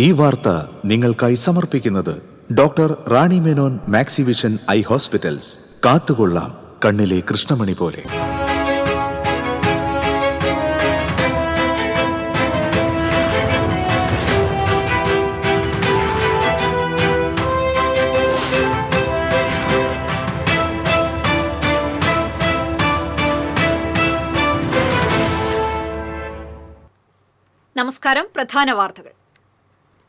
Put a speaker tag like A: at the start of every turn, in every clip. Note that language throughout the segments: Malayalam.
A: ഈ വാർത്ത നിങ്ങൾക്കായി സമർപ്പിക്കുന്നത് doctor Rani Menon Maxivision I hospitals. കാത്തുകൊള്ളാം കണ്ണിലെ കൃഷ്ണമണി പോലെ.
B: നമസ്കാരം.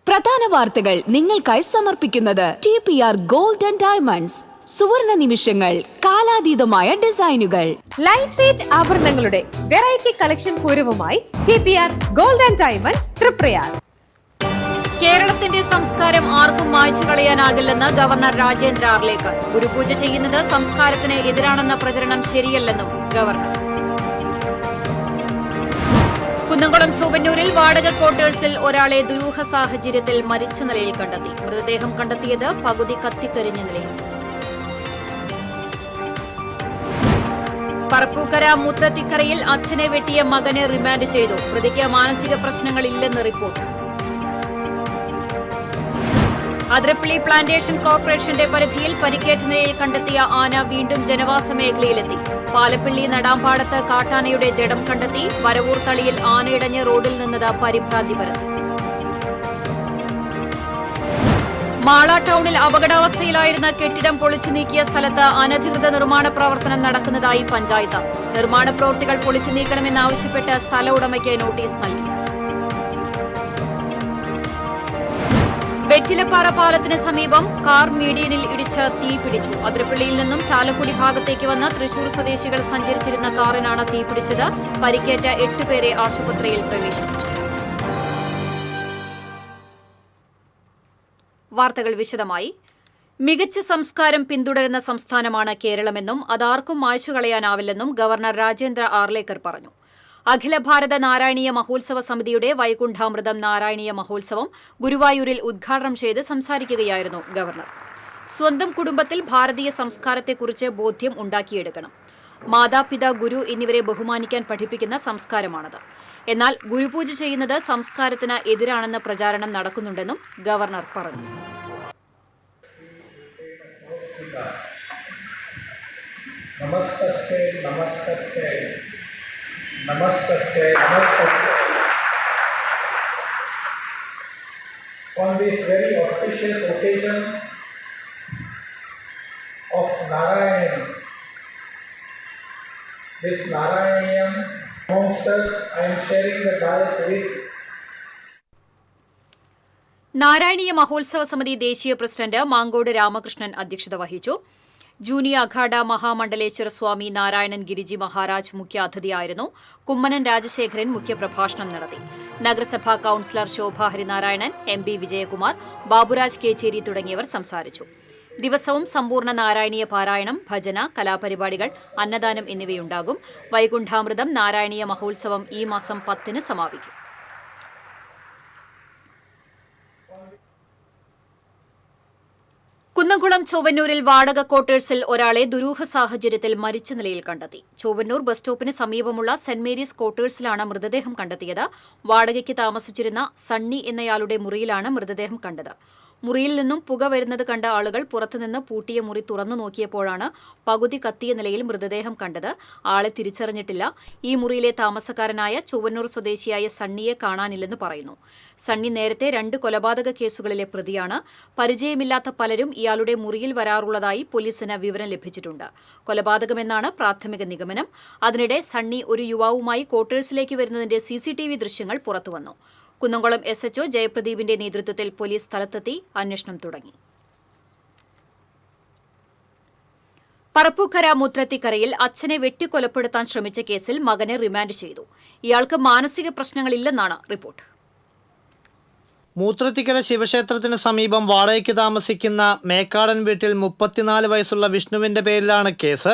C: പ്രധാന വാർത്തകൾ നിങ്ങൾക്കായി സമർപ്പിക്കുന്നത് TPR ഗോൾഡ് ആൻഡ് ഡയമണ്ട്സ്. സുവർണ നിമിഷങ്ങൾ, കാലാതീതമായ ഡിസൈനുകൾ.
D: ലൈറ്റ് വെയ്റ്റ് ആഭരണങ്ങളുടെ വെറൈറ്റി കളക്ഷൻ പൂരവുമായി TPR gold and diamonds Thriprayar.
B: കേരളത്തിന്റെ സംസ്കാരം ആർക്കും മായ്ച്ചു കളയാനാകില്ലെന്ന് ഗവർണർ രാജേന്ദ്ര ആർലേക്കർ. ഗുരുപൂജ ചെയ്യുന്നത് സംസ്കാരത്തിന് എതിരാണെന്ന പ്രചരണം ശരിയല്ലെന്നും ഗവർണർ. കുന്നംകുളം ചൊവ്വന്നൂരിൽ വാടക ക്വാർട്ടേഴ്സിൽ ഒരാളെ ദുരൂഹ സാഹചര്യത്തിൽ മരിച്ച നിലയിൽ കണ്ടെത്തി. മൃതദേഹം കണ്ടെത്തിയത് പകുതി കത്തിക്കരിഞ്ഞ നിലയിൽ. പറപ്പൂക്കര മുത്രത്തിക്കരയിൽ അച്ഛനെ വെട്ടിയ മകനെ റിമാൻഡ് ചെയ്തു. പ്രതിക്ക് മാനസിക പ്രശ്നങ്ങളില്ലെന്ന് റിപ്പോർട്ട്. അതിരപ്പള്ളി പ്ലാന്റേഷൻ കോർപ്പറേഷന്റെ പരിധിയിൽ പരിക്കേറ്റ നിലയിൽ കണ്ടെത്തിയ ആന വീണ്ടും ജനവാസ മേഖലയിലെത്തി. പാലപ്പള്ളി നടാമ്പാടത്ത് കാട്ടാനയുടെ ജഡം കണ്ടെത്തി. വരവൂർ തളിയിൽ ആനയിടഞ്ഞ് റോഡിൽ നിന്നത് പരിഭ്രാന്തി പരത്തി. മാള ടൌണിൽ അപകടാവസ്ഥയിലായിരുന്ന കെട്ടിടം പൊളിച്ചു നീക്കിയ സ്ഥലത്ത് അനധികൃത നിർമ്മാണ പ്രവർത്തനം നടക്കുന്നതായി പഞ്ചായത്ത്. നിർമ്മാണ പ്രവൃത്തികൾ പൊളിച്ചു നീക്കണമെന്നാവശ്യപ്പെട്ട് സ്ഥല ഉടമയ്ക്ക് നോട്ടീസ് നൽകി. വെറ്റിലപ്പാറ പാലത്തിന് സമീപം കാർ മീഡിയനിൽ ഇടിച്ച് തീ പിടിച്ചു. അതിരപ്പള്ളിയിൽ നിന്നും ചാലക്കുടി ഭാഗത്തേക്ക് വന്ന തൃശൂർ സ്വദേശികൾ സഞ്ചരിച്ചിരുന്ന കാറിനാണ് തീപിടിച്ചത്. പരിക്കേറ്റ 8 പേരെ ആശുപത്രിയിൽ പ്രവേശിപ്പിച്ചു. വാർത്തകൾ വിശദമായി. മികച്ച സംസ്കാരം പിന്തുടരുന്ന സംസ്ഥാനമാണ് കേരളമെന്നും അതാർക്കും മായ്ച്ചു കളയാനാവില്ലെന്നും ഗവർണർ രാജേന്ദ്ര ആർലേക്കർ പറഞ്ഞു. അഖില ഭാരത നാരായണീയ മഹോത്സവ സമിതിയുടെ വൈകുണ്ഠാമൃതം നാരായണീയ മഹോത്സവം ഗുരുവായൂരിൽ ഉദ്ഘാടനം ചെയ്ത് സംസാരിക്കുകയായിരുന്നു ഗവർണർ. സ്വന്തം കുടുംബത്തിൽ ഭാരതീയ സംസ്കാരത്തെക്കുറിച്ച് ബോധ്യം ഉണ്ടാക്കിയെടുക്കണം. മാതാപിതാ, ഗുരു എന്നിവരെ ബഹുമാനിക്കാൻ പഠിപ്പിക്കുന്ന സംസ്കാരമാണത്. എന്നാൽ ഗുരുപൂജ ചെയ്യുന്നത് സംസ്കാരത്തിന് എതിരാണെന്ന പ്രചാരണം നടക്കുന്നുണ്ടെന്നും ഗവർണർ പറഞ്ഞു.
E: Namaste. On this very auspicious occasion of Narayan, this Narayanam monsters, I am sharing the dais with.
B: നാരായണീയ മഹോത്സവ സമിതി ദേശീയ പ്രസിഡന്റ് മാങ്കോട് രാമകൃഷ്ണൻ അധ്യക്ഷത വഹിച്ചു. ജൂനിയർ അഖാഡ മഹാമണ്ഡലേശ്വര സ്വാമി നാരായണൻ ഗിരിജി മഹാരാജ് മുഖ്യാതിഥിയായിരുന്നു. കുമ്മനം രാജശേഖരൻ മുഖ്യപ്രഭാഷണം നടത്തി. നഗരസഭാ കൌൺസിലർ ശോഭ ഹരിനാരായണൻ, MP വിജയകുമാർ, ബാബുരാജ് കേച്ചേരി തുടങ്ങിയവർ സംസാരിച്ചു. ദിവസവും സമ്പൂർണ്ണ നാരായണീയ പാരായണം, ഭജന, കലാപരിപാടികൾ, അന്നദാനം എന്നിവയുണ്ടാകും. വൈകുണ്ഠാമൃതം നാരായണീയ മഹോത്സവം ഈ മാസം 10-ന് സമാപിക്കും. കുന്നംകുളം ചൊവ്വന്നൂരിൽ വാടക ക്വാർട്ടേഴ്സിൽ ഒരാളെ ദുരൂഹ സാഹചര്യത്തിൽ മരിച്ച നിലയിൽ കണ്ടെത്തി. ചൊവ്വന്നൂർ ബസ് സ്റ്റോപ്പിന് സമീപമുള്ള സെന്റ് മേരീസ് ക്വാർട്ടേഴ്സിലാണ് മൃതദേഹം കണ്ടെത്തിയത്. വാടകയ്ക്ക് താമസിച്ചിരുന്ന സണ്ണി എന്നയാളുടെ മുറിയിലാണ് മൃതദേഹം കണ്ടത്. മുറിയിൽ നിന്നും പുക വരുന്നത് കണ്ട ആളുകൾ പുറത്തുനിന്ന് പൂട്ടിയ മുറി തുറന്നു നോക്കിയപ്പോഴാണ് പകുതി കത്തിയ നിലയിൽ മൃതദേഹം കണ്ടത്. ആളെ തിരിച്ചറിഞ്ഞിട്ടില്ല. ഈ മുറിയിലെ താമസക്കാരനായ ചൊവ്വന്നൂർ സ്വദേശിയായ സണ്ണിയെ കാണാനില്ലെന്ന് പറയുന്നു. സണ്ണി നേരത്തെ 2 കൊലപാതക കേസുകളിലെ പ്രതിയാണ്. പരിചയമില്ലാത്ത പലരും ഇയാളുടെ മുറിയിൽ വരാറുള്ളതായി പോലീസിന് വിവരം ലഭിച്ചിട്ടുണ്ട്. കൊലപാതകമെന്നാണ് പ്രാഥമിക നിഗമനം. അതിനിടെ സണ്ണി ഒരു യുവാവുമായി ക്വാർട്ടേഴ്സിലേക്ക് വരുന്നതിന്റെ CCTV ദൃശ്യങ്ങൾ പുറത്തുവന്നു. കുന്നംകുളം SHO ജയപ്രദീപിന്റെ നേതൃത്വത്തിൽ പോലീസ് സ്ഥലത്തെത്തി അന്വേഷണം തുടങ്ങി. പറപ്പൂക്കര മുത്രത്തിക്കരയിൽ അച്ഛനെ വെട്ടിക്കൊലപ്പെടുത്താൻ ശ്രമിച്ച കേസിൽ മകനെ റിമാൻഡ് ചെയ്തു. ഇയാൾക്ക് മാനസിക പ്രശ്നങ്ങളില്ലെന്നാണ് റിപ്പോർട്ട്.
F: മൂത്രത്തിക്കര ശിവക്ഷേത്രത്തിന് സമീപം വാടകയ്ക്ക് താമസിക്കുന്ന മേക്കാടൻ വീട്ടിൽ 34 വയസ്സുള്ള വിഷ്ണുവിന്റെ പേരിലാണ് കേസ്.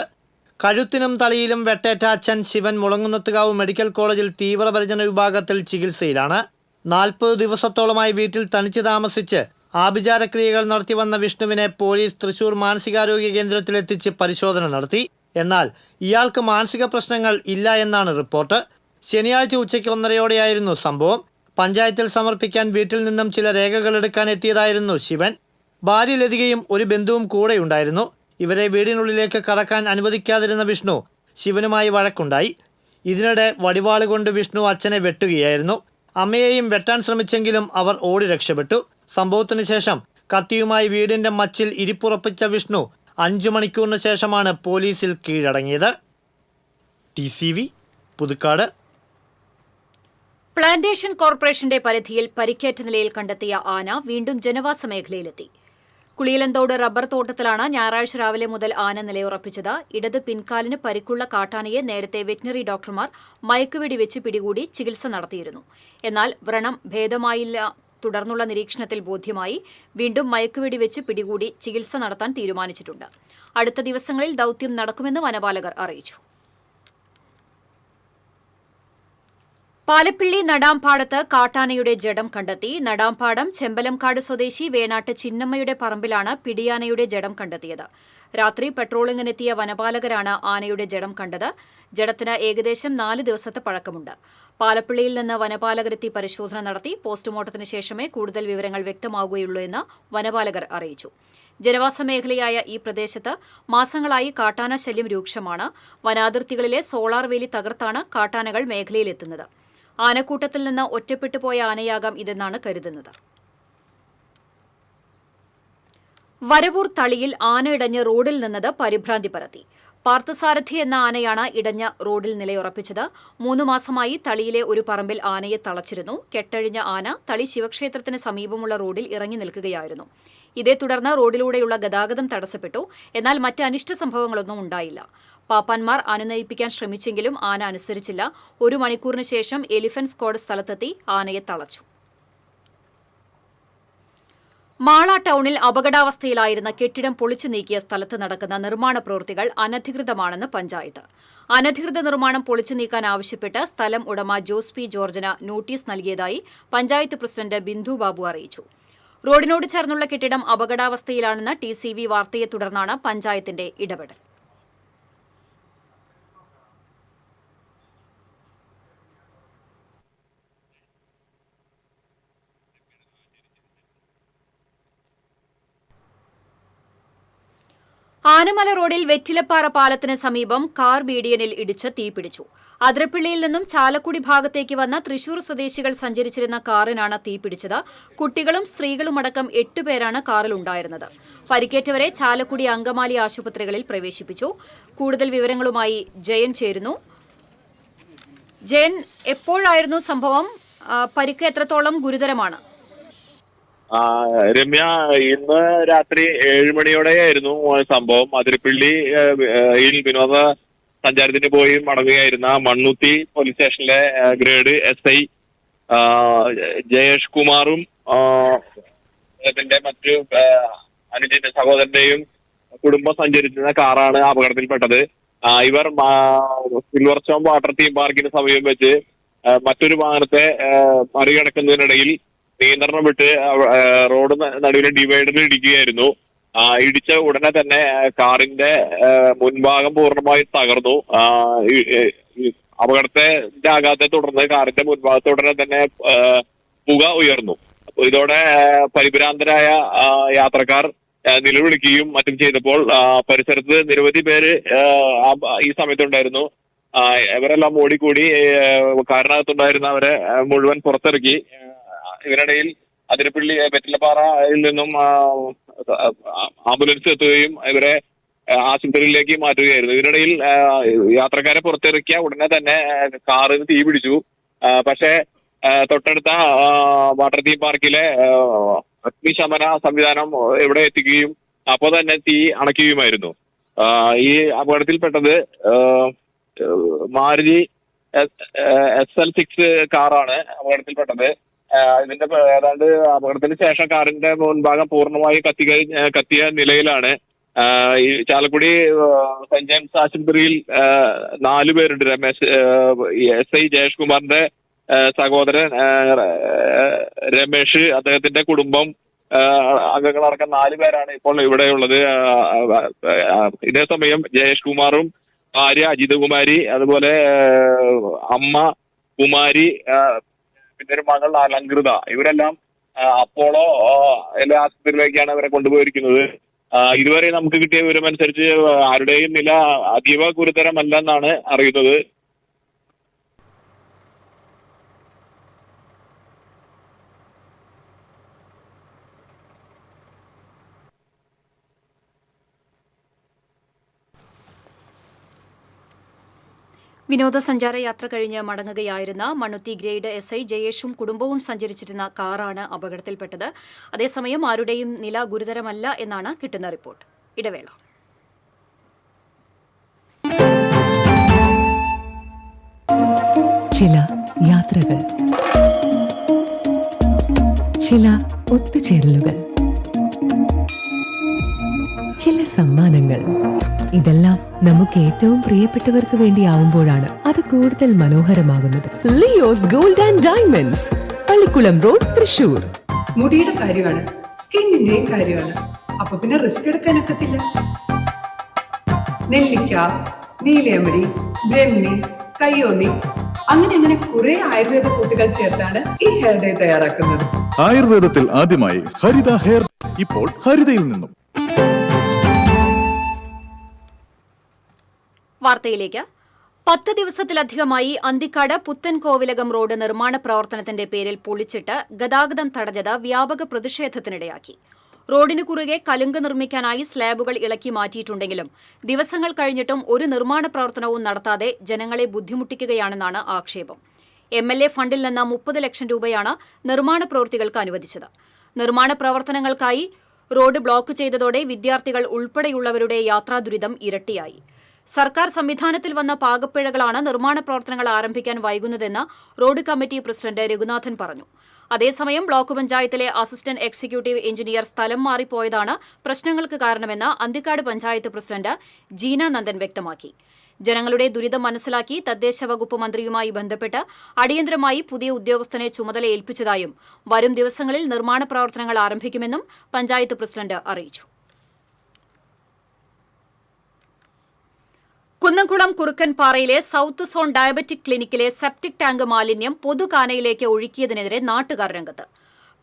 F: കഴുത്തിനും തലയിലും വെട്ടേറ്റ അച്ഛൻ ശിവൻ മുളങ്ങുന്നത്തുകാവ് മെഡിക്കൽ കോളേജിൽ തീവ്രപരിചരണ വിഭാഗത്തിൽ ചികിത്സയിലാണ്. 40 ദിവസത്തോളമായി വീട്ടിൽ തനിച്ച് താമസിച്ച് ആഭിചാരക്രിയകൾ നടത്തിവന്ന വിഷ്ണുവിനെ പോലീസ് തൃശൂർ മാനസികാരോഗ്യ കേന്ദ്രത്തിലെത്തിച്ച് പരിശോധന നടത്തി. എന്നാൽ ഇയാൾക്ക് മാനസിക പ്രശ്നങ്ങൾ ഇല്ല എന്നാണ് റിപ്പോർട്ട്. ശനിയാഴ്ച ഉച്ചയ്ക്ക് 1:30 സംഭവം. പഞ്ചായത്തിൽ സമർപ്പിക്കാൻ വീട്ടിൽ നിന്നും ചില രേഖകൾ എടുക്കാൻ എത്തിയതായിരുന്നു ശിവൻ. ഭാര്യ ലതികയും ഒരു ബന്ധുവും കൂടെയുണ്ടായിരുന്നു. ഇവരെ വീടിനുള്ളിലേക്ക് കടക്കാൻ അനുവദിക്കാതിരുന്ന വിഷ്ണു ശിവനുമായി വഴക്കുണ്ടായി. ഇതിനിടെ വടിവാള് കൊണ്ട് വിഷ്ണു അച്ഛനെ വെട്ടുകയായിരുന്നു. അമ്മയെയും വെട്ടാൻ ശ്രമിച്ചെങ്കിലും അവർ ഓടി രക്ഷപ്പെട്ടു. സംഭവത്തിനു ശേഷം കത്തിയുമായി വീടിന്റെ മച്ചിൽ ഇരിപ്പുറപ്പിച്ച വിഷ്ണു 5 മണിക്കൂറിന് ശേഷമാണ് പോലീസിൽ കീഴടങ്ങിയത്. TCV പുതുക്കാട്.
B: പ്ലാന്റേഷൻ കോർപ്പറേഷന്റെ പരിധിയിൽ പരിക്കേറ്റ നിലയിൽ കണ്ടെത്തിയ ആന വീണ്ടും ജനവാസ മേഖലയിലെത്തി. കുളിയിലന്തോട് റബ്ബർ തോട്ടത്തിലാണ് ഞായറാഴ്ച രാവിലെ മുതൽ ആന നിലയുറപ്പിച്ചത്. ഇടത് പിൻകാലിന് പരിക്കുള്ള കാട്ടാനയെ നേരത്തെ വെറ്റിനറി ഡോക്ടർമാർ മയക്കുവെടി വെച്ച് പിടികൂടി ചികിത്സ നടത്തിയിരുന്നു. എന്നാൽ വ്രണം ഭേദമായില്ല. തുടർന്നുള്ള നിരീക്ഷണത്തിൽ ബോധ്യമായി വീണ്ടും മയക്കുവെടി വെച്ച് പിടികൂടി ചികിത്സ നടത്താൻ തീരുമാനിച്ചിട്ടുണ്ട്. അടുത്ത ദിവസങ്ങളിൽ ദൌത്യം നടക്കുമെന്ന് വനപാലകർ അറിയിച്ചു. പാലപ്പിള്ളി നടാംപാടത്ത് കാട്ടാനയുടെ ജഡം കണ്ടെത്തി. നടാംപാടം ചെമ്പലംകാട് സ്വദേശി വേണാട്ട് ചിന്നമ്മയുടെ പറമ്പിലാണ് പിടിയാനയുടെ ജഡം കണ്ടെത്തിയത്. രാത്രി പെട്രോളിങ്ങിനെത്തിയ വനപാലകരാണ് ആനയുടെ ജഡം കണ്ടത്. ജഡത്തിന് ഏകദേശം 4 ദിവസത്തെ പഴക്കമുണ്ട്. പാലപ്പിള്ളിയിൽ നിന്ന് വനപാലകരെത്തി പരിശോധന നടത്തി. പോസ്റ്റ്മോർട്ടത്തിന് ശേഷമേ കൂടുതൽ വിവരങ്ങൾ വ്യക്തമാകുകയുള്ളൂ എന്ന് വനപാലകർ അറിയിച്ചു. ജനവാസ മേഖലയായ ഈ പ്രദേശത്ത് മാസങ്ങളായി കാട്ടാന ശല്യം രൂക്ഷമാണ്. വനാതിർത്തികളിലെ സോളാർ വേലി തകർത്താണ് കാട്ടാനകൾ മേഖലയിലെത്തുന്നത്. ആനക്കൂട്ടത്തിൽ നിന്ന് ഒറ്റപ്പെട്ടു പോയ ആനയാകാം ഇതെന്നാണ് കരുതുന്നത്. വരവൂർ തളിയിൽ ആന ഇടഞ്ഞ് റോഡിൽ നിന്നത് പരിഭ്രാന്തി പരത്തി. പാർത്ഥസാരഥി എന്ന ആനയാണ് ഇടഞ്ഞ റോഡിൽ നിലയുറപ്പിച്ചത്. 3 മാസമായി തളിയിലെ ഒരു പറമ്പിൽ ആനയെ തളച്ചിരുന്നു. കെട്ടഴിഞ്ഞ ആന തളി ശിവക്ഷേത്രത്തിന് സമീപമുള്ള റോഡിൽ ഇറങ്ങി നിൽക്കുകയായിരുന്നു. ഇതേ തുടർന്ന് റോഡിലൂടെയുള്ള ഗതാഗതം തടസ്സപ്പെട്ടു. എന്നാൽ മറ്റ് അനിഷ്ട സംഭവങ്ങളൊന്നും ഉണ്ടായില്ല. പാപ്പാന്മാർ അനുനയിപ്പിക്കാൻ ശ്രമിച്ചെങ്കിലും ആന അനുസരിച്ചില്ല. 1 മണിക്കൂറിന് ശേഷം എലിഫന്റ് സ്ക്വാഡ് സ്ഥലത്തെത്തി ആനയെ തളച്ചു. മാള ടൌണിൽ അപകടാവസ്ഥയിലായിരുന്ന കെട്ടിടം പൊളിച്ചു നീക്കിയ സ്ഥലത്ത് നടക്കുന്ന നിർമ്മാണ പ്രവൃത്തികൾ അനധികൃതമാണെന്ന് പഞ്ചായത്ത്. അനധികൃത നിർമ്മാണം പൊളിച്ചു നീക്കാൻ ആവശ്യപ്പെട്ട് സ്ഥലം ഉടമ ജോസ് പി ജോർജിന് നോട്ടീസ് നൽകിയതായി പഞ്ചായത്ത് പ്രസിഡന്റ് ബിന്ദു ബാബു അറിയിച്ചു. റോഡിനോട് ചേർന്നുള്ള കെട്ടിടം അപകടാവസ്ഥയിലാണെന്ന TCV വാർത്തയെ തുടർന്നാണ് പഞ്ചായത്തിന്റെ ഇടപെടൽ. ആനമല റോഡിൽ വെറ്റിലപ്പാറ പാലത്തിന് സമീപം കാർ BDNൽ ഇടിച്ച് തീപിടിച്ചു. അതിരപ്പിള്ളിയിൽ നിന്നും ചാലക്കുടി ഭാഗത്തേക്ക് വന്ന തൃശൂർ സ്വദേശികൾ സഞ്ചരിച്ചിരുന്ന കാറിനാണ് തീപിടിച്ചത്. കുട്ടികളും സ്ത്രീകളുമടക്കം 8 പേരാണ് കാറിലുണ്ടായിരുന്നത്. പരിക്കേറ്റവരെ ചാലക്കുടി അങ്കമാലി ആശുപത്രികളിൽ പ്രവേശിപ്പിച്ചു. കൂടുതൽ വിവരങ്ങളുമായി ജയൻ ചേരുന്നു. ജയൻ, എപ്പോഴായിരുന്നു സംഭവം? പരിക്ക് എത്രത്തോളം ഗുരുതരമാണ്?
G: രമ്യ, ഇന്ന് രാത്രി 7 മണിയോടെയായിരുന്നു സംഭവം. അതിരപ്പിള്ളിയിൽ വിനോദ സഞ്ചാരത്തിന് പോയി മടങ്ങുകയായിരുന്ന മണ്ണുത്തി പോലീസ് സ്റ്റേഷനിലെ ഗ്രേഡ് SI ജയേഷ് കുമാറും അദ്ദേഹത്തിന്റെ മറ്റു അനുജന്റെ സഹോദരന്റെയും കുടുംബം സഞ്ചരിച്ചിരുന്ന കാറാണ് അപകടത്തിൽപ്പെട്ടത്. ഇവർ സിൽവർസ്റ്റോൺ വാട്ടർ തീം പാർക്കിന് സമീപം വെച്ച് മറ്റൊരു വാഹനത്തെ മറികടക്കുന്നതിനിടയിൽ നിയന്ത്രണം വിട്ട് റോഡ് നടുവിലെ ഡിവൈഡറിൽ ഇടിക്കുകയായിരുന്നു. ഇടിച്ച ഉടനെ തന്നെ കാറിന്റെ മുൻഭാഗം പൂർണ്ണമായി തകർന്നു. അപകടത്തിന്റെ ആഘാതത്തെ തുടർന്ന് കാറിന്റെ മുൻഭാഗത്ത് ഉടനെ തന്നെ പുക ഉയർന്നു. ഇതോടെ പരിഭ്രാന്തരായ യാത്രക്കാർ നിലവിളിക്കുകയും മറ്റും ചെയ്തപ്പോൾ പരിസരത്ത് നിരവധി പേര് ഈ സമയത്തുണ്ടായിരുന്നു. ഇവരെല്ലാം ഓടിക്കൂടി കാറിനകത്തുണ്ടായിരുന്നവരെ മുഴുവൻ പുറത്തിറക്കി. ഇതിനിടയിൽ അതിരപ്പള്ളി വെറ്റിലപ്പാറയിൽ നിന്നും ആംബുലൻസ് എത്തുകയും ഇവരെ ആശുപത്രിയിലേക്ക് മാറ്റുകയായിരുന്നു. ഇതിനിടയിൽ യാത്രക്കാരെ പുറത്തിറക്കിയ ഉടനെ തന്നെ കാറിന് തീ പിടിച്ചു. പക്ഷേ തൊട്ടടുത്ത വാട്ടർ തീം പാർക്കിലെ അഗ്നിശമന സംവിധാനം ഇവിടെ എത്തിക്കുകയും അപ്പോൾ തന്നെ തീ അണയ്ക്കുകയുമായിരുന്നു. ഈ അപകടത്തിൽപ്പെട്ടത് മാരുതി SL6 കാറാണ് അപകടത്തിൽപ്പെട്ടത്. ഇതിന്റെ ഏതാണ്ട് അപകടത്തിന് ശേഷം കാറിന്റെ മുൻഭാഗം പൂർണ്ണമായി കത്തിയ നിലയിലാണ്. ഈ ചാലക്കുടി സെന്റ് ജെയിംസ് ആശുപത്രിയിൽ 4 പേരുണ്ട്. SI ജയേഷ് കുമാറിന്റെ സഹോദരൻ രമേഷ്, അദ്ദേഹത്തിന്റെ കുടുംബം അംഗങ്ങളടക്കം 4 പേരാണ് ഇപ്പോൾ ഇവിടെയുള്ളത്. ഇതേസമയം ജയേഷ് കുമാറും ഭാര്യ അജിതകുമാരി, അതുപോലെ അമ്മ കുമാരി, പിന്നെ ഒരു മകൾ അലങ്കൃത, ഇവരെല്ലാം അപ്പോളോ എല്ലാ ആശുപത്രിയിലേക്കാണ് അവരെ കൊണ്ടുപോയിരിക്കുന്നത്. ഇതുവരെ നമുക്ക് കിട്ടിയ വിവരമനുസരിച്ച് ആരുടെയും നില അതീവ ഗുരുതരമല്ലെന്നാണ് അറിയുന്നത്.
B: വിനോദസഞ്ചാര യാത്ര കഴിഞ്ഞ് മടങ്ങുകയായിരുന്ന മണ്ണുത്തി ഗ്രേഡ് SI ജയേഷും കുടുംബവും സഞ്ചരിച്ചിരുന്ന കാറാണ് അപകടത്തിൽപ്പെട്ടത്. അതേസമയം ആരുടെയും നില ഗുരുതരമല്ല എന്നാണ് കിട്ടുന്ന റിപ്പോർട്ട്. ഇടവേള.
H: ചില യാത്രകൾ, ചില ഒത്തുചേരലുകൾ, ചില സമ്മാനങ്ങൾ, ഇതെല്ലാം നമുക്ക് ഏറ്റവും പ്രിയപ്പെട്ടവർക്ക് വേണ്ടിയാവുമ്പോഴാണ് അത് കൂടുതൽ മനോഹരമാകുന്നത്. Leo's gold and diamonds, Pallikulam road, Thrissur.
I: മുടിയുടെ കാര്യമാണ്, സ്കിന്നിന്റെയും കാര്യമാണ്. അപ്പൊ പിന്നെ റിസ്ക് എടുക്കാനൊക്കത്തില്ല. നെല്ലിക്ക, നീലയമരി, ബ്രഹ്മി, കയ്യോന്നി, അങ്ങനെ കുറെ ആയുർവേദ കൂട്ടുകൾ ചേർത്താണ് ഈ ഹെയർ ഡേ തയ്യാറാക്കുന്നത്.
A: ആയുർവേദത്തിൽ ആദ്യമായി ഹരിത ഹെയർ, ഇപ്പോൾ ഹരിതയിൽ നിന്നും.
B: വാർത്തയിലേക്ക്. 10 ദിവസത്തിലധികമായി അന്തിക്കാട് പുത്തൻകോവിലകം റോഡ് നിർമ്മാണ പ്രവർത്തനത്തിന്റെ പേരിൽ പൊളിച്ചിട്ട് ഗതാഗതം തടഞ്ഞത് വ്യാപക പ്രതിഷേധത്തിനിടയാക്കി. റോഡിന് കുറുകെ കലുങ്ക് നിർമ്മിക്കാനായി സ്ലാബുകൾ ഇളക്കി മാറ്റിയിട്ടുണ്ടെങ്കിലും ദിവസങ്ങൾ കഴിഞ്ഞിട്ടും ഒരു നിർമ്മാണ പ്രവർത്തനവും നടത്താതെ ജനങ്ങളെ ബുദ്ധിമുട്ടിക്കുകയാണെന്നാണ് ആക്ഷേപം. MLA ഫണ്ടിൽ നിന്ന് 30 ലക്ഷം രൂപയാണ് നിർമ്മാണ പ്രവൃത്തികൾക്ക് അനുവദിച്ചത്. നിർമ്മാണ പ്രവർത്തനങ്ങൾക്കായി റോഡ് ബ്ലോക്ക് ചെയ്തതോടെ വിദ്യാർത്ഥികൾ ഉൾപ്പെടെയുള്ളവരുടെ യാത്രാദുരിതം ഇരട്ടിയായി. സർക്കാർ സംവിധാനത്തിൽ വന്ന പാകപ്പിഴകളാണ് നിർമ്മാണ പ്രവർത്തനങ്ങൾ ആരംഭിക്കാൻ വൈകുന്നതെന്ന് റോഡ് കമ്മിറ്റി പ്രസിഡന്റ് രഘുനാഥൻ പറഞ്ഞു. അതേസമയം ബ്ലോക്ക് പഞ്ചായത്തിലെ അസിസ്റ്റന്റ് എക്സിക്യൂട്ടീവ് എഞ്ചിനീയർ സ്ഥലം മാറിപ്പോയതാണ് പ്രശ്നങ്ങൾക്ക് കാരണമെന്ന് അന്തിക്കാട് പഞ്ചായത്ത് പ്രസിഡന്റ് ജീന നന്ദൻ വ്യക്തമാക്കി. ജനങ്ങളുടെ ദുരിതം മനസ്സിലാക്കി തദ്ദേശ വകുപ്പ് മന്ത്രിയുമായി ബന്ധപ്പെട്ട് അടിയന്തരമായി പുതിയ ഉദ്യോഗസ്ഥനെ ചുമതല ഏൽപ്പിച്ചതായും വരും ദിവസങ്ങളിൽ നിർമ്മാണ പ്രവർത്തനങ്ങൾ ആരംഭിക്കുമെന്നും പഞ്ചായത്ത് പ്രസിഡന്റ് അറിയിച്ചു. കുന്നംകുളം കുറുക്കൻപാറയിലെ സൌത്ത് സോൺ ഡയബറ്റിക് ക്ലിനിക്കിലെ സെപ്റ്റിക് ടാങ്ക് മാലിന്യം പൊതുകാനയിലേക്ക് ഒഴുക്കിയതിനെതിരെ നാട്ടുകാർ രംഗത്ത്.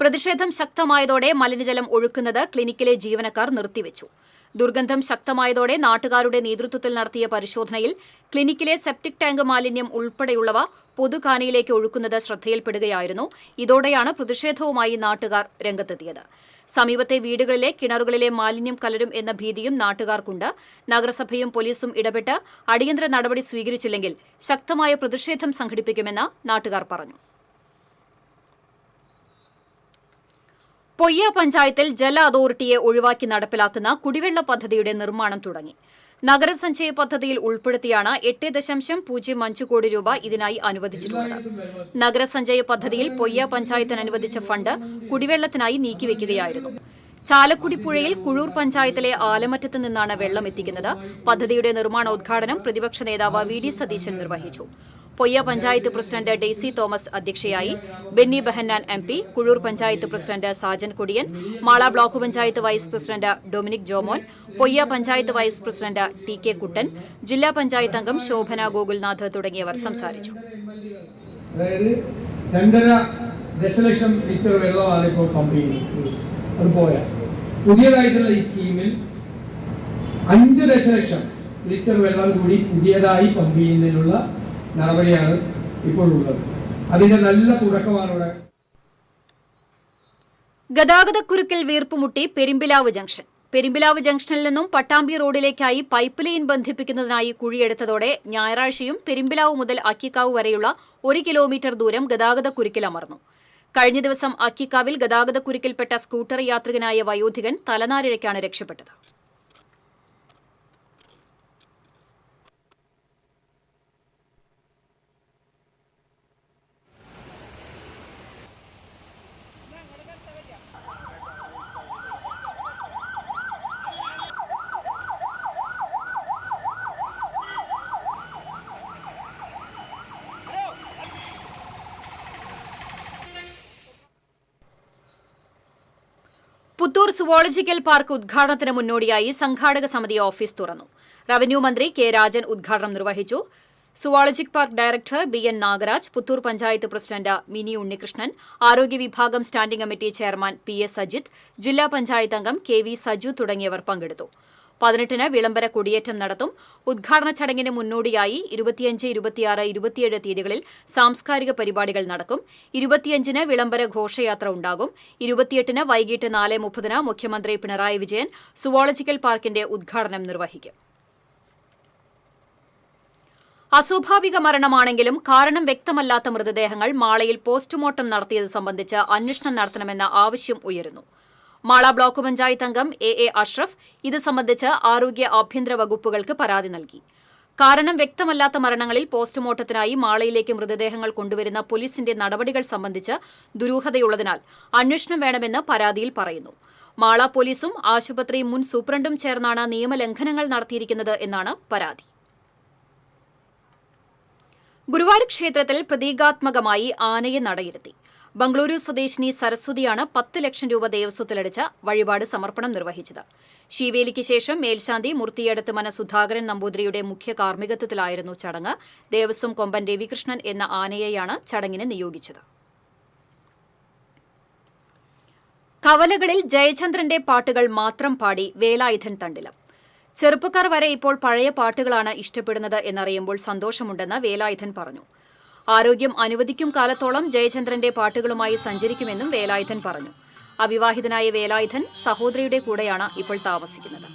B: പ്രതിഷേധം ശക്തമായതോടെ മലിനജലം ഒഴുക്കുന്നത് ക്ലിനിക്കിലെ ജീവനക്കാർ നിർത്തിവെച്ചു. ദുർഗന്ധം ശക്തമായതോടെ നാട്ടുകാരുടെ നേതൃത്വത്തിൽ നടത്തിയ പരിശോധനയിൽ ക്ലിനിക്കിലെ സെപ്റ്റിക് ടാങ്ക് മാലിന്യം ഉൾപ്പെടെയുള്ളവ പൊതുകാനയിലേക്ക് ഒഴുക്കുന്നത് ശ്രദ്ധയിൽപ്പെടുകയായിരുന്നു. ഇതോടെയാണ് പ്രതിഷേധവുമായി നാട്ടുകാർ രംഗത്തെത്തിയത്. സമീപത്തെ വീടുകളിലെ കിണറുകളിലെ മാലിന്യം കലരും എന്ന ഭീതിയും നാട്ടുകാർക്കുണ്ട്. നഗരസഭയും പോലീസും ഇടപെട്ട് അടിയന്തര നടപടി സ്വീകരിച്ചില്ലെങ്കിൽ ശക്തമായ പ്രതിഷേധം സംഘടിപ്പിക്കുമെന്ന് നാട്ടുകാർ പറഞ്ഞു. പൊയ്യ പഞ്ചായത്തിൽ ജല അതോറിറ്റിയെ ഒഴിവാക്കി നടപ്പിലാക്കുന്ന കുടിവെള്ള പദ്ധതിയുടെ നിർമ്മാണം തുടങ്ങി. നഗരസഞ്ചയ പദ്ധതിയിൽ ഉൾപ്പെടുത്തിയാണ് 8.05 കോടി രൂപ ഇതിനായി അനുവദിച്ചിട്ടുള്ളത്. നഗരസഞ്ചയ പദ്ധതിയിൽ പൊയ്യ പഞ്ചായത്തിന് അനുവദിച്ച ഫണ്ട് കുടിവെള്ളത്തിനായി നീക്കിവെക്കുകയായിരുന്നു. ചാലക്കുടി പുഴയിൽ കുഴൂർ പഞ്ചായത്തിലെ ആലമറ്റത്ത് നിന്നാണ് വെള്ളം എത്തിക്കുന്നത്. പദ്ധതിയുടെ നിർമ്മാണോദ്ഘാടനം പ്രതിപക്ഷ നേതാവ് VD സതീശൻ നിർവഹിച്ചു. പൊയ്യ പഞ്ചായത്ത് പ്രസിഡന്റ് ഡെയ്സി തോമസ് അധ്യക്ഷയായി. Benny Behanan MP, Kuzhur panchayat president Sajan Kodiyan, Mala block panchayat vice president Dominic Jomon, Poyya panchayat vice president TK Kuttan, ജില്ലാ പഞ്ചായത്ത് അംഗം ശോഭന ഗോകുൽനാഥ് തുടങ്ങിയവർ സംസാരിച്ചു.
E: അതായത് 2.5 ദശലക്ഷം ലിറ്റർ വെള്ളമാണ് ഇപ്പോൾ പമ്പ് ചെയ്യുന്നത്. അത് പോയാ പുതിയതായിട്ടുള്ള ഈ സ്കീമിൽ 5 ദശലക്ഷം ലിറ്റർ വെള്ളം കൂടി പുതിയതായി പമ്പ് ചെയ്യുന്നതിനുള്ള നടപടിയാണ് ഇപ്പോഴുള്ളത്. അതിന്റെ നല്ല തുടക്കമാണ് ഇവിടെ.
B: ഗതാഗതക്കുരുക്കിൽ വീർപ്പുമുട്ടി പെരുമ്പിലാവ് ജംഗ്ഷൻ. പെരുമ്പിലാവ് ജംഗ്ഷനിൽ നിന്നും പട്ടാമ്പി റോഡിലേക്കായി പൈപ്പ് ലൈൻ ബന്ധിപ്പിക്കുന്നതിനായി കുഴിയെടുത്തതോടെ ഞായറാഴ്ചയും പെരുമ്പിലാവ് മുതൽ അക്കിക്കാവ് വരെയുള്ള 1 കിലോമീറ്റർ ദൂരം ഗതാഗതക്കുരുക്കിലമർന്നു. കഴിഞ്ഞ ദിവസം അക്കിക്കാവിൽ ഗതാഗതക്കുരുക്കിൽപ്പെട്ട സ്കൂട്ടർ യാത്രികനായ വയോധികൻ തലനാരിഴയ്ക്കാണ് രക്ഷപ്പെട്ടത്. പുത്തൂർ സുവോളജിക്കൽ പാർക്ക് ഉദ്ഘാടനത്തിന് മുന്നോടിയായി സംഘാടക സമിതി ഓഫീസ് തുറന്നു. റവന്യൂ മന്ത്രി K. രാജൻ ഉദ്ഘാടനം നിർവഹിച്ചു. Zoologic park director BN Nagaraj, Puthur panchayat president Mini Unnikrishnan, ആരോഗ്യ വിഭാഗം standing committee chairman PS Ajith, ജില്ലാ പഞ്ചായത്ത് അംഗം KV സജു തുടങ്ങിയവർ പങ്കെടുത്തു. 18-ന് വിളംബര കൊടിയേറ്റം നടത്തും. ഉദ്ഘാടന ചടങ്ങിന് മുന്നോടിയായി 25, 26, 27 തീയതികളിൽ സാംസ്കാരിക പരിപാടികൾ നടക്കും. 25-ന് വിളംബര ഘോഷയാത്ര ഉണ്ടാകും. 28-ന് വൈകിട്ട് 4:30-ന് മുഖ്യമന്ത്രി പിണറായി വിജയൻ സുവോളജിക്കൽ പാർക്കിന്റെ ഉദ്ഘാടനം നിർവഹിക്കും. അസ്വാഭാവിക മരണമാണെങ്കിലും കാരണം വ്യക്തമല്ലാത്ത മൃതദേഹങ്ങൾ മാളയിൽ പോസ്റ്റ്മോർട്ടം നടത്തിയത് സംബന്ധിച്ച് അന്വേഷണം നടത്തണമെന്ന ആവശ്യം ഉയരുന്നു. മാള ബ്ലോക്ക് പഞ്ചായത്ത് അംഗം AA അഷ്റഫ് ഇത് സംബന്ധിച്ച് ആരോഗ്യ ആഭ്യന്തര വകുപ്പുകൾക്ക് പരാതി നൽകി. കാരണം വ്യക്തമല്ലാത്ത മരണങ്ങളിൽ പോസ്റ്റ്മോർട്ടത്തിനായി മാളയിലേക്ക് മൃതദേഹങ്ങൾ കൊണ്ടുവരുന്ന പോലീസിന്റെ നടപടികൾ സംബന്ധിച്ച് ദുരൂഹതയുള്ളതിനാൽ അന്വേഷണം വേണമെന്ന് പരാതിയിൽ പറയുന്നു. മാള പോലീസും ആശുപത്രി മുൻ സൂപ്രണ്ടും ചേർന്നാണ് നിയമലംഘനങ്ങൾ നടത്തിയിരിക്കുന്നത് എന്നാണ് പരാതി. ഗുരുവായൂർ ക്ഷേത്രത്തിൽ പ്രതീകാത്മകമായി ആനയെ നടയിരുത്തി. ബംഗളൂരു സ്വദേശിനി സരസ്വതിയാണ് 10 ലക്ഷം രൂപ ദേവസ്വത്തിലടിച്ച് വഴിപാട് സമർപ്പണം നിർവഹിച്ചത്. ശീവേലിക്ക് ശേഷം മേൽശാന്തി മുർത്തിയടത്ത് മന സുധാകരൻ നമ്പൂതിരിയുടെ മുഖ്യ കാർമ്മികത്വത്തിലായിരുന്നു ചടങ്ങ്. ദേവസ്വം കൊമ്പൻ രവികൃഷ്ണൻ എന്ന ആനയെയാണ് ചടങ്ങിന് നിയോഗിച്ചത്. കവലകളിൽ ജയചന്ദ്രന്റെ പാട്ടുകൾ മാത്രം പാടി വേലായുധൻ തണ്ടിലം. ചെറുപ്പക്കാർ വരെ ഇപ്പോൾ പഴയ പാട്ടുകളാണ് ഇഷ്ടപ്പെടുന്നത് എന്നറിയുമ്പോൾ സന്തോഷമുണ്ടെന്ന് വേലായുധൻ പറഞ്ഞു. ആരോഗ്യം അനുവദിക്കും കാലത്തോളം ജയചന്ദ്രന്റെ പാട്ടുകളുമായി സഞ്ചരിക്കുമെന്നും വേലായുധൻ പറഞ്ഞു. അവിവാഹിതനായ വേലായുധൻ സഹോദരിയുടെ കൂടെയാണ് ഇപ്പോൾ താമസിക്കുന്നത്.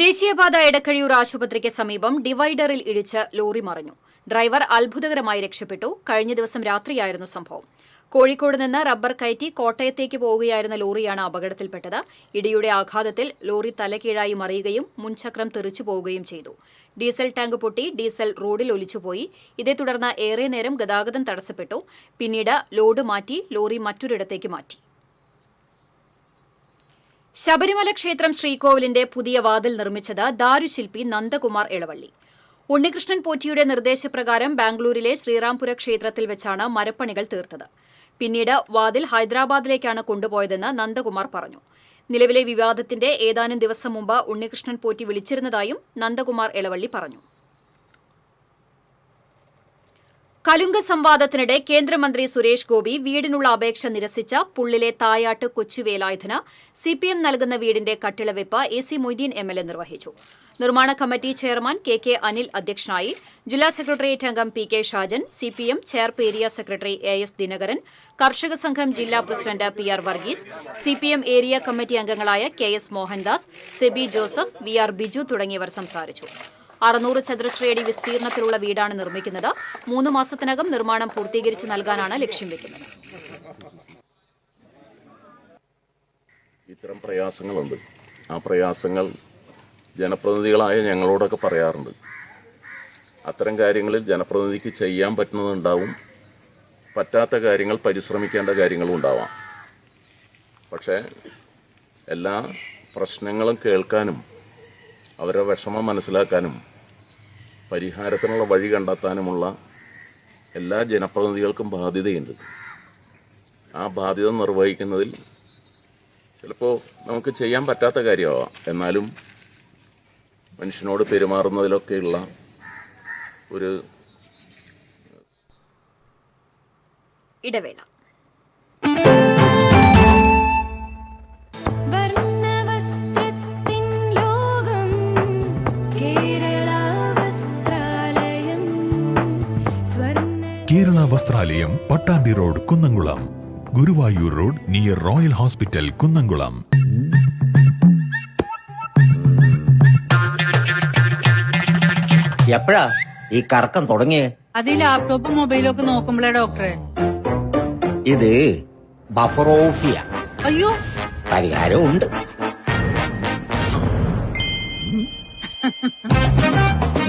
B: ദേശീയപാത എടക്കഴിയൂർ ആശുപത്രിക്ക് സമീപം ഡിവൈഡറിൽ ഇടിച്ച് ലോറി മറിഞ്ഞു. ഡ്രൈവർ അത്ഭുതകരമായി രക്ഷപ്പെട്ടു. കഴിഞ്ഞ ദിവസം രാത്രിയായിരുന്നു സംഭവം. കോഴിക്കോട് നിന്ന് റബ്ബർ കയറ്റി കോട്ടയത്തേക്ക് പോവുകയായിരുന്ന ലോറിയാണ് അപകടത്തിൽപ്പെട്ടത്. ഇടിയുടെ ആഘാതത്തിൽ ലോറി തലകീഴായി മറിയുകയും മുൻചക്രം തെറിച്ചു പോവുകയും ചെയ്തു. ഡീസൽ ടാങ്ക് പൊട്ടി ഡീസൽ റോഡിൽ ഒലിച്ചുപോയി. ഇതേ തുടർന്ന് ഏറെ നേരം ഗതാഗതം തടസ്സപ്പെട്ടു. പിന്നീട് ലോഡ് മാറ്റി ലോറി മറ്റൊരിടത്തേക്ക് മാറ്റി. ശബരിമല ക്ഷേത്രം ശ്രീകോവിലിന്റെ പുതിയ വാതിൽ നിർമ്മിച്ചത് ദാരുശില്പി നന്ദകുമാർ എളവള്ളി. ഉണ്ണികൃഷ്ണൻ പോറ്റിയുടെ നിർദ്ദേശപ്രകാരം ബാംഗ്ലൂരിലെ ശ്രീറാംപുര ക്ഷേത്രത്തിൽ വെച്ചാണ് മരപ്പണികൾ തീർത്തത്. പിന്നീട് വാതിൽ ഹൈദരാബാദിലേക്കാണ് കൊണ്ടുപോയതെന്ന് നന്ദകുമാർ പറഞ്ഞു. നിലവിലെ വിവാദത്തിന്റെ ഏതാനും ദിവസം മുമ്പ് ഉണ്ണികൃഷ്ണൻ പോറ്റി വിളിച്ചിരുന്നതായും നന്ദകുമാർ എളവള്ളി പറഞ്ഞു. കലുങ്ക് സംവാദത്തിനിടെ കേന്ദ്രമന്ത്രി സുരേഷ് ഗോപി വീടിനുള്ള അപേക്ഷ നിരസിച്ച പുള്ളിലെ തായാട്ട് കൊച്ചുവേലായുധന് CPM നൽകുന്ന വീടിന്റെ കട്ടിളവെപ്പ് AC മൊയ്തീൻ MLA നിർവഹിച്ചു. നിർമ്മാണ കമ്മിറ്റി ചെയർമാൻ KK അനിൽ അധ്യക്ഷനായി. ജില്ലാ സെക്രട്ടേറിയറ്റ് അംഗം PK ഷാജൻ, CPM ചെയർപ് area secretary AS Dinakaran, Karshaka Sangham ജില്ലാ president PR Varghese, CPM area committee അംഗങ്ങളായ KS മോഹൻദാസ്, സെബി ജോസഫ്, VR ബിജു തുടങ്ങിയവർ സംസാരിച്ചു. 600 ചതുരശ്രയടി വിസ്തീർണത്തിലുള്ള വീടാണ് നിർമ്മിക്കുന്നത്. 3 മാസത്തിനകം നിർമ്മാണം പൂർത്തീകരിച്ച് നൽകാനാണ് ലക്ഷ്യം വെക്കുന്നത്.
J: ഇത്തരം പ്രയാസങ്ങളുണ്ട്. ആ പ്രയാസങ്ങൾ ജനപ്രതിനിധികളായ ഞങ്ങളോടൊക്കെ പറയാറുണ്ട്. അത്തരം കാര്യങ്ങളിൽ ജനപ്രതിനിധിക്ക് ചെയ്യാൻ പറ്റുന്നതുണ്ടാവും, പറ്റാത്ത കാര്യങ്ങൾ പരിശ്രമിക്കേണ്ട കാര്യങ്ങളും ഉണ്ടാവാം. പക്ഷേ എല്ലാ പ്രശ്നങ്ങളും കേൾക്കാനും അവരുടെ വിഷമം മനസ്സിലാക്കാനും പരിഹാരത്തിനുള്ള വഴി കണ്ടെത്താനുമുള്ള എല്ലാ ജനപ്രതിനിധികൾക്കും ബാധ്യതയുണ്ട്. ആ ബാധ്യത നിർവഹിക്കുന്നതിൽ ചിലപ്പോൾ നമുക്ക് ചെയ്യാൻ പറ്റാത്ത കാര്യമാവാം. എന്നാലും മനുഷ്യനോട് പെരുമാറുന്നതിലൊക്കെയുള്ള ഒരു
B: ഇടവേള.
K: Kerala Vasthralayam, Pattambi road, Kunnamkulam. Guruvayur road near Royal Hospital, Kunnamkulam.
L: എപ്പോഴാ ഈ കറക്കം തുടങ്ങിയേ?
M: അത് ലാപ്ടോപ്പും മൊബൈലും ഒക്കെ നോക്കുമ്പോഴേ ഡോക്ടറെ.
L: ഇത് ബഫറോഫിയ.
M: അയ്യോ,
L: പരിഹാരം ഉണ്ട്.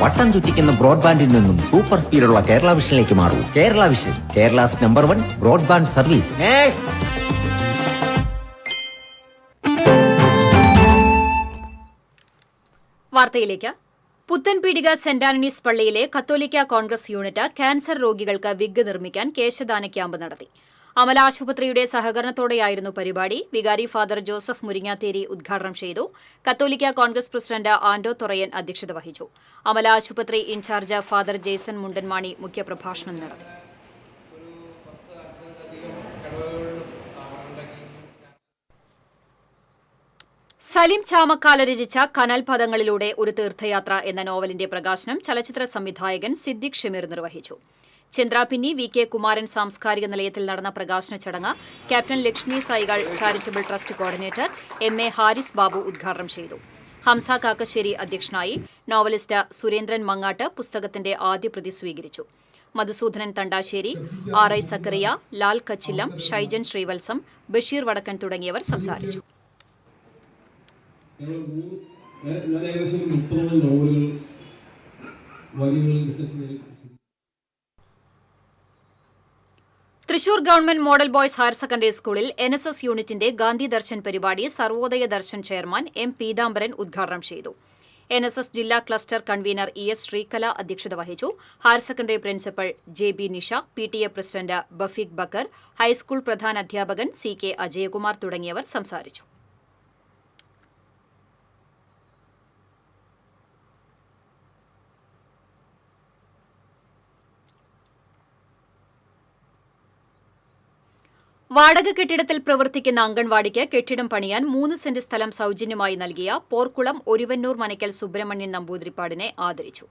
L: വട്ടം ചുറ്റിക്കുന്ന ബ്രോഡ്ബാൻഡിൽ നിന്നും സൂപ്പർ സ്പീഡുള്ള കേരള വിഷനിലേക്ക് മാറൂ. Kerala Vision, Kerala's #1 broadband service.
B: വാർത്തയിലേക്ക്. പുത്തൻപീടിക സെന്റ് ആന്റണീസ് പള്ളിയിലെ കത്തോലിക്ക കോൺഗ്രസ് യൂണിറ്റ് ക്യാൻസർ രോഗികൾക്ക് വിഗ് നിർമ്മിക്കാൻ കേശദാന ക്യാമ്പ് നടത്തി. അമല ആശുപത്രിയുടെ സഹകരണത്തോടെയായിരുന്നു പരിപാടി. വികാരി ഫാദർ ജോസഫ് മുരിങ്ങാത്തേരി ഉദ്ഘാടനം ചെയ്തു. കത്തോലിക്ക കോൺഗ്രസ് പ്രസിഡന്റ് ആന്റോ തൊറയൻ അധ്യക്ഷത വഹിച്ചു. അമല ആശുപത്രി ഇൻചാർജ് ഫാദർ ജേസൺ മുണ്ടൻമാണി മുഖ്യപ്രഭാഷണം നടത്തി. സലിം ചാമക്കാല രചിച്ച കനൽ പദങ്ങളിലൂടെ ഒരു തീർത്ഥയാത്ര എന്ന നോവലിന്റെ പ്രകാശനം ചലച്ചിത്ര സംവിധായകൻ സിദ്ദിഖ് ഷമീർ നിർവഹിച്ചു. ചന്ദ്രാപിന്നി വി കെ കുമാരൻ സാംസ്കാരിക നിലയത്തിൽ നടന്ന പ്രകാശന ചടങ്ങ് captain Lakshmi Sehgal charitable trust coordinator MA Haris Babu ഉദ്ഘാടനം ചെയ്തു. ഹംസ കാക്കശ്ശേരി അധ്യക്ഷനായി. നോവലിസ്റ്റ് സുരേന്ദ്രൻ മങ്ങാട്ട് പുസ്തകത്തിന്റെ ആദ്യ പ്രതി സ്വീകരിച്ചു. മധുസൂദനൻ തണ്ടാശ്ശേരി, RI സക്കറിയ, ലാൽ കച്ചില്ലം, ഷൈജൻ ശ്രീവത്സം, ബഷീർ വടക്കൻ തുടങ്ങിയവർ സംസാരിച്ചു. Thrissur government model boys higher secondary സ്കൂളിൽ NSS യൂണിറ്റിന്റെ ഗാന്ധി ദർശൻ പരിപാടി സർവോദയ ദർശൻ ചെയർമാൻ M പീതാംബരൻ ഉദ്ഘാടനം ചെയ്തു. NSS ജില്ലാ ക്ലസ്റ്റർ കൺവീനർ ES ശ്രീകല അധ്യക്ഷത വഹിച്ചു. Higher secondary principal JB Nisha, PTA president Bafeeq Bakkar, high school പ്രധാനാധ്യാപകൻ CK അജയകുമാർ തുടങ്ങിയവർ സംസാരിച്ചു. വാടക കെട്ടിടത്തിൽ പ്രവർത്തിക്കുന്ന അംഗൻവാടിക്ക് കെട്ടിടം പണിയാൻ 3 സെന്റ് സ്ഥലം സൌജന്യമായി നൽകിയ പോർക്കുളം ഒരുവന്നൂർ മനയ്ക്കൽ സുബ്രഹ്മണ്യൻ നമ്പൂതിരിപ്പാടിനെ ആദരിച്ചു.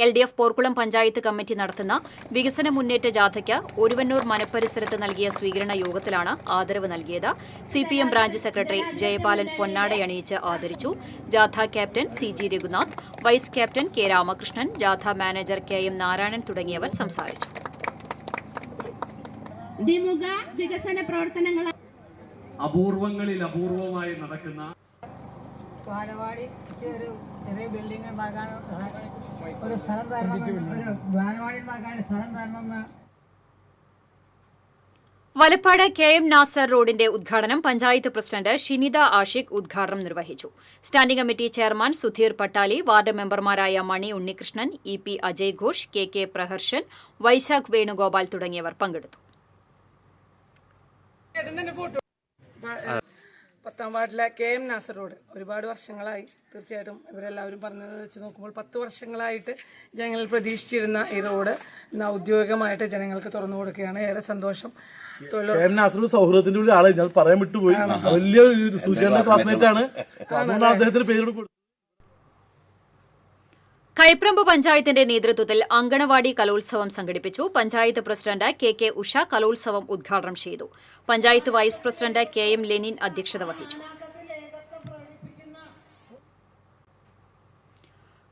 B: LDF പോർക്കുളം പഞ്ചായത്ത് കമ്മിറ്റി നടത്തുന്ന വികസന മുന്നേറ്റ ജാഥയ്ക്ക് ഒരുവന്നൂർ മനപ്പരിസരത്ത് നൽകിയ സ്വീകരണ യോഗത്തിലാണ് ആദരവ് നൽകിയത്. CPM ബ്രാഞ്ച് സെക്രട്ടറി ജയപാലൻ പൊന്നാടയണിയിച്ച് ആദരിച്ചു. ജാഥ captain CG Raghunath, vice captain K Ramakrishnan, ജാഥ മാനേജർ KM നാരായണൻ തുടങ്ങിയവർ സംസാരിച്ചു.
N: ദ്വിമുഖ വികസന പ്രവർത്തനങ്ങൾ
E: അപൂർവങ്ങളിൽ അപൂർവമായി നടക്കുന്ന
N: ബാലവാടി ഒരു ചെറിയ ബിൽഡിംഗ് ഉണ്ടാക്കാൻ ഒരു സ്ഥലം തരണം, ബാലവാടി ഉണ്ടാക്കാൻ സ്ഥലം തരണമെന്ന്.
B: വലപ്പാട് KM നാസർ റോഡിന്റെ ഉദ്ഘാടനം പഞ്ചായത്ത് പ്രസിഡന്റ് ഷിനിത ആഷിഖ് ഉദ്ഘാടനം നിർവഹിച്ചു. Standing committee chairman Sudheer Pattali, ward മെമ്പർമാരായ മണി ഉണ്ണികൃഷ്ണൻ, EP അജയ് ഘോഷ്, KK പ്രഹർഷൻ, വൈശാഖ് വേണുഗോപാൽ തുടങ്ങിയവർ പങ്കെടുത്തു.
N: 10ാം വാർഡിലെ KM നാസർ റോഡ് ഒരുപാട് വർഷങ്ങളായി, തീർച്ചയായിട്ടും ഇവരെല്ലാവരും പറഞ്ഞത് വെച്ച് നോക്കുമ്പോൾ 10 വർഷങ്ങളായിട്ട് ജനങ്ങൾ പ്രതീക്ഷിച്ചിരുന്ന ഈ റോഡ് ഇന്ന് ഔദ്യോഗികമായിട്ട് ജനങ്ങൾക്ക് തുറന്നു കൊടുക്കുകയാണ്. ഏറെ സന്തോഷം.
E: സൗഹൃദത്തിന്റെ ഒരു ആളെ ഞാൻ പറയാൻ വിട്ടുപോയി. വലിയൊരു സൂചന ക്ലാസ്മേറ്റാണ്. അദ്ദേഹത്തിന് പേര് കൊടുത്തു.
B: കൈപ്രമ്പ് പഞ്ചായത്തിന്റെ നേതൃത്വത്തിൽ അങ്കണവാടി കലോത്സവം സംഘടിപ്പിച്ചു. പഞ്ചായത്ത് പ്രസിഡന്റ് KK ഉഷ കലോത്സവം ഉദ്ഘാടനം ചെയ്തു. Panchayat vice president KM Lenin അധ്യക്ഷത വഹിച്ചു.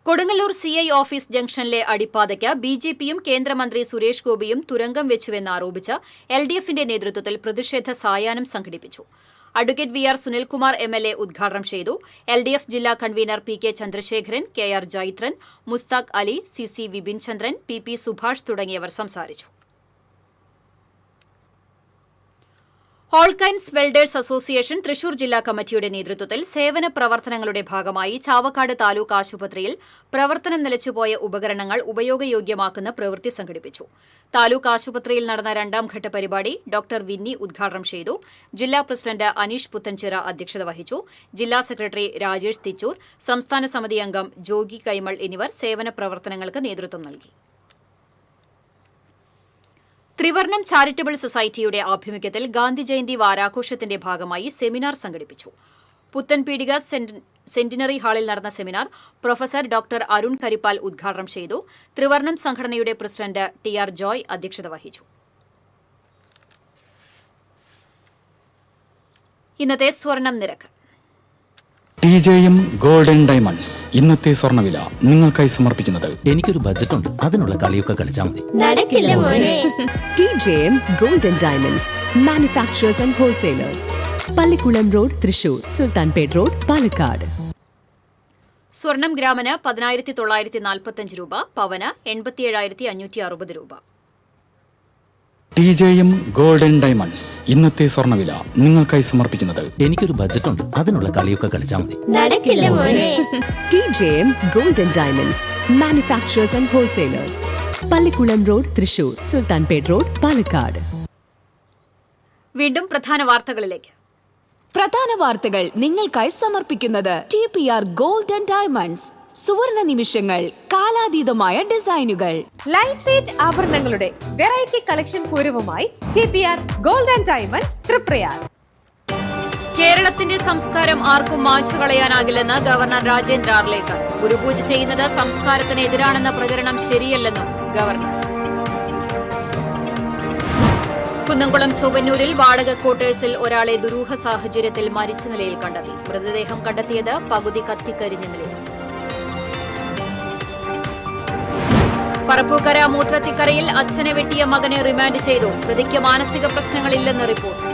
B: കൊടുങ്ങല്ലൂർ CI ഓഫീസ് ജംഗ്ഷനിലെ അടിപ്പാതയ്ക്ക് BJPയും കേന്ദ്രമന്ത്രി സുരേഷ് ഗോപിയും തുരങ്കം വെച്ചുവെന്നാരോപിച്ച് LDFന്റെ നേതൃത്വത്തിൽ പ്രതിഷേധ സായാഹ്നം സംഘടിപ്പിച്ചു. അഡ്വക്കേറ്റ് VR സുനിൽകുമാർ MLA ഉദ്ഘാടനം ചെയ്തു. LDF ജില്ലാ convener PK Chandrasekharan, KR Jaithran, Musthaq Ali, CC Vipin Chandran, PP Subhash തുടങ്ങിയവർ സംസാരിച്ചു. ഹോൾക്കൈൻസ് വെൽഡേഴ്സ് അസോസിയേഷൻ തൃശൂർ ജില്ലാ കമ്മിറ്റിയുടെ നേതൃത്വത്തിൽ സേവന പ്രവർത്തനങ്ങളുടെ ഭാഗമായി ചാവക്കാട് താലൂക്ക് ആശുപത്രിയിൽ പ്രവർത്തനം നിലച്ചുപോയ ഉപകരണങ്ങൾ ഉപയോഗയോഗ്യമാക്കുന്ന പ്രവൃത്തി സംഘടിപ്പിച്ചു. താലൂക്ക് ആശുപത്രിയിൽ നടന്ന 2ാം ഘട്ട പരിപാടി ഡോക്ടർ വിന്നി ഉദ്ഘാടനം ചെയ്തു. ജില്ലാ പ്രസിഡന്റ് അനീഷ് പുത്തൻചിറ അധ്യക്ഷത വഹിച്ചു. ജില്ലാ സെക്രട്ടറി രാജേഷ് തിച്ചൂർ, സംസ്ഥാന സമിതി അംഗം ജോഗി കൈമൾ എന്നിവർ സേവന പ്രവർത്തനങ്ങൾക്ക് നേതൃത്വം നൽകി. ത്രിവർണം ചാരിറ്റബിൾ സൊസൈറ്റിയുടെ ആഭിമുഖ്യത്തിൽ ഗാന്ധി ജയന്തി വാരാഘോഷത്തിന്റെ ഭാഗമായി സെമിനാർ സംഘടിപ്പിച്ചു. പുത്തൻപീടിക സെന്റിനറി ഹാളിൽ നടന്ന seminar professor doctor Arun Karippal ഉദ്ഘാടനം ചെയ്തു. ത്രിവർണം സംഘടനയുടെ പ്രസിഡന്റ് TR ജോയ് അധ്യക്ഷത വഹിച്ചു. ഇന്നത്തെ സ്വർണം നിരക്ക്.
O: TJM ഗോൾഡൻ ഡയമണ്ട്സ് ഇന്നത്തെ സ്വർണ്ണവില നിങ്ങൾക്കായി സമർപ്പിക്കുന്നത്.
L: എനിക്കൊരു ബജറ്റ് ഉണ്ട്, അതിനുള്ള കളിയൊക്കെ കളിച്ചാൽ മതി.
C: നടക്കില്ല മോനെ. TJM golden diamonds manufacturers and wholesalers, Pallikulam road Thrissur, Sultanpet road Palakkad.
B: സ്വർണം ഗ്രാമിന് 10,945 രൂപ, പവന് 87,560 രൂപ.
O: TJM ഗോൾഡൻ ഡയമണ്ട്സ് ഇന്നത്തെ സ്വർണ്ണവില നിങ്ങൾക്കായി സമർപ്പിക്കുന്നത്
L: എനിക്കൊരു ബജറ്റ് ഉണ്ട്, അതിനുള്ള കളിയൊക്കെ കളിച്ചാൽ മതി.
H: നടക്കില്ല മോനെ. TJM golden diamonds manufacturers and wholesalers, Pallikulam road, Thrissur, Sultanpet road, Palakkad.
B: വീണ്ടും പ്രധാന വാർത്തകളിലേക്ക്.
C: പ്രധാന വാർത്തകൾ നിങ്ങൾക്കായി സമർപ്പിക്കുന്നത് TPR ഗോൾഡൻ ഡയമണ്ട്സ്. സുവർണ നിമിഷങ്ങൾ, കാലാതീതമായ ഡിസൈനുകൾ.
D: ലൈറ്റ് വെയ്റ്റ് ആഭരണങ്ങളുടെ വെറൈറ്റി കളക്ഷൻ പൂരവുമായി TPR ഗോൾഡൻ ഡയമണ്ട്സ് തൃപ്രയാർ.
B: കേരളത്തിന്റെ സംസ്കാരം ആർക്കും മായ്ച്ചു കളയാനാകില്ലെന്ന് ഗവർണർ രാജേന്ദ്ര ആർലേക്കർ. ഗുരുപൂജ ചെയ്യുന്നത് സംസ്കാരത്തിന് എതിരാണെന്ന പ്രചരണം ശരിയല്ലെന്നും ഗവർണർ. കുന്നംകുളം ചൊവ്വന്നൂരിൽ വാടക ക്വാർട്ടേഴ്സിൽ ഒരാളെ ദുരൂഹ സാഹചര്യത്തിൽ മരിച്ച നിലയിൽ കണ്ടെത്തി. മൃതദേഹം കണ്ടെത്തിയത് പകുതി കത്തിക്കരിഞ്ഞ നിലയിൽ. പറപ്പൂക്കര മൂത്രത്തിക്കരയിൽ അച്ഛനെ വെട്ടിയ മകനെ റിമാൻഡ് ചെയ്തു. പ്രതിക്ക് മാനസിക പ്രശ്നങ്ങളില്ലെന്ന് റിപ്പോർട്ട്.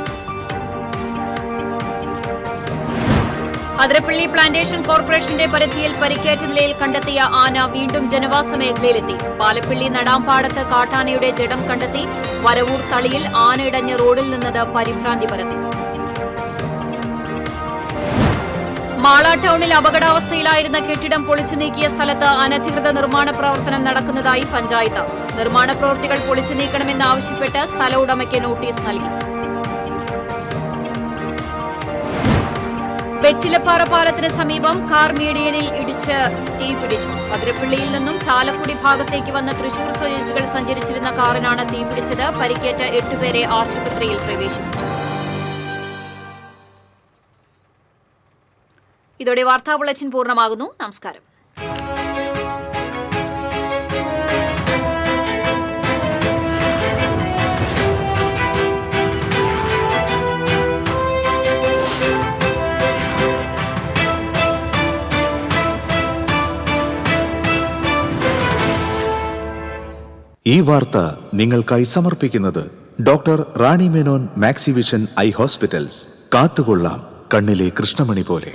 B: അതിരപ്പള്ളി പ്ലാന്റേഷൻ കോർപ്പറേഷന്റെ പരിധിയിൽ പരിക്കേറ്റ നിലയിൽ കണ്ടെത്തിയ ആന വീണ്ടും ജനവാസ മേഖലയിലെത്തി. പാലപ്പള്ളി നടാംപാടത്ത് കാട്ടാനയുടെ ജഡം കണ്ടെത്തി. വരവൂർ തളിയിൽ ആന ഇടഞ്ഞ് റോഡിൽ നിന്നത് പരിഭ്രാന്തി പരത്തി. മാള ടൌണിൽ അപകടാവസ്ഥയിലായിരുന്ന കെട്ടിടം പൊളിച്ചു നീക്കിയ സ്ഥലത്ത് അനധികൃത നിർമ്മാണ പ്രവർത്തനം നടക്കുന്നതായി പഞ്ചായത്ത്. നിർമ്മാണ പ്രവൃത്തികൾ പൊളിച്ചു നീക്കണമെന്നാവശ്യപ്പെട്ട് സ്ഥല ഉടമയ്ക്ക് നോട്ടീസ് നൽകി. വെറ്റിലപ്പാറ പാലത്തിന് സമീപം കാർ മീഡിയനിൽ ഇടിച്ച് തീപിടിച്ചു. അതിരപ്പള്ളിയിൽ നിന്നും ചാലക്കുടി ഭാഗത്തേക്ക് വന്ന തൃശൂർ സ്വദേശികൾ സഞ്ചരിച്ചിരുന്ന കാറിനാണ് തീപിടിച്ചത്. പരിക്കേറ്റ 8 പേരെ ആശുപത്രിയിൽ പ്രവേശിപ്പിച്ചു. ഇതോടെ വാർത്താ ബുള്ളറ്റിൻ പൂർണ്ണമാകുന്നു. നമസ്കാരം.
A: ഈ വാർത്ത നിങ്ങൾക്കായി സമർപ്പിക്കുന്നത് doctor Rani Menon Maxivision I hospitals. കാത്തുകൊള്ളാം കണ്ണിലെ കൃഷ്ണമണി പോലെ.